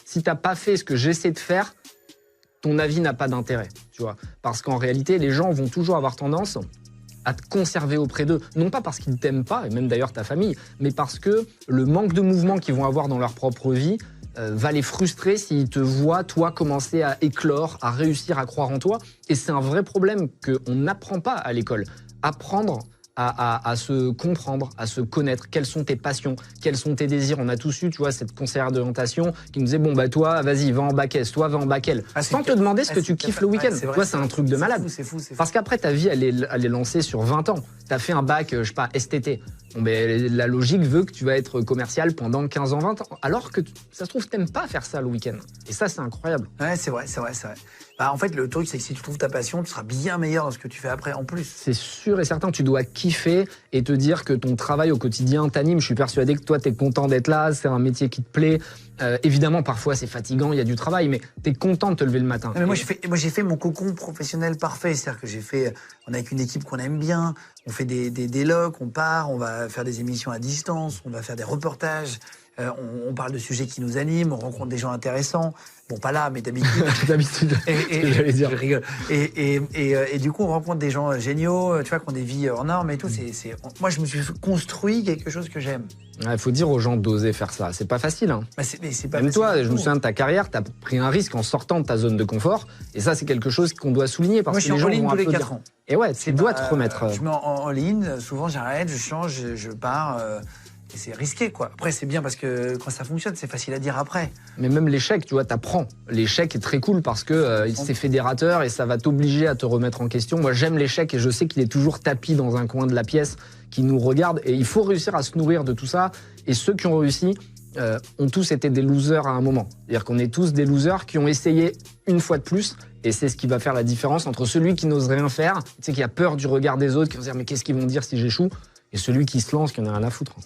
Si t'as pas fait ce que j'essaie de faire, ton avis n'a pas d'intérêt, tu vois. Parce qu'en réalité, les gens vont toujours avoir tendance à te conserver auprès d'eux. Non pas parce qu'ils ne t'aiment pas, et même d'ailleurs ta famille, mais parce que le manque de mouvement qu'ils vont avoir dans leur propre vie va les frustrer s'ils te voient, toi, commencer à éclore, à réussir à croire en toi. Et c'est un vrai problème qu'on n'apprend pas à l'école. Apprendre à se comprendre, à se connaître, quelles sont tes passions, quels sont tes désirs. On a tous eu, tu vois, cette conseillère d'orientation qui nous disait, bon, bah toi, vas-y, va en bac S, toi, va en bac L. Sans te demander ce que tu kiffes le week-end. Toi, c'est un truc de malade. C'est fou. Parce qu'après, ta vie, elle est lancée sur 20 ans. T'as fait un bac, je sais pas, STT. Bon, ben, la logique veut que tu vas être commercial pendant 15 ans, 20 ans. Alors que, ça se trouve, t'aimes pas faire ça le week-end. Et ça, c'est incroyable. Ouais, c'est vrai. Bah, en fait, le truc, c'est que si tu trouves ta passion, tu seras bien meilleur dans ce que tu fais après, en plus. C'est sûr et certain, tu dois kiffer et te dire que ton travail au quotidien t'anime. Je suis persuadé que toi, t'es content d'être là, c'est un métier qui te plaît. Évidemment, parfois, c'est fatigant, il y a du travail, mais t'es content de te lever le matin. Non, mais moi, j'ai fait mon cocon professionnel parfait. C'est-à-dire que on est avec une équipe qu'on aime bien, on fait des locs, on part, on va faire des émissions à distance, on va faire des reportages. On parle de sujets qui nous animent, on rencontre des gens intéressants. Bon, pas là, mais d'habitude. D'habitude, j'allais dire. Je rigole. Et du coup, on rencontre des gens géniaux, tu vois, qui ont des vies hors normes et tout. Moi, je me suis construit quelque chose que j'aime. Il faut dire aux gens d'oser faire ça. C'est pas facile. Hein. Bah, c'est pas Même facile toi, du je me tout. souviens de ta carrière, tu as pris un risque en sortant de ta zone de confort. Et ça, c'est quelque chose qu'on doit souligner. Parce Moi, que je les suis gens en ligne vont tous les applaudir. 4 ans. Et ouais, tu dois te remettre. Je mets en ligne, souvent j'arrête, je change, je pars. Et c'est risqué, quoi. Après, c'est bien parce que quand ça fonctionne, c'est facile à dire après. Mais même l'échec, tu vois, t'apprends. L'échec est très cool parce que c'est fédérateur et ça va t'obliger à te remettre en question. Moi, j'aime l'échec et je sais qu'il est toujours tapi dans un coin de la pièce qui nous regarde. Et il faut réussir à se nourrir de tout ça. Et ceux qui ont réussi ont tous été des losers à un moment. C'est-à-dire qu'on est tous des losers qui ont essayé une fois de plus. Et c'est ce qui va faire la différence entre celui qui n'ose rien faire, tu sais, qui a peur du regard des autres, qui va se dire mais qu'est-ce qu'ils vont dire si j'échoue, et celui qui se lance, qui en a rien à foutre.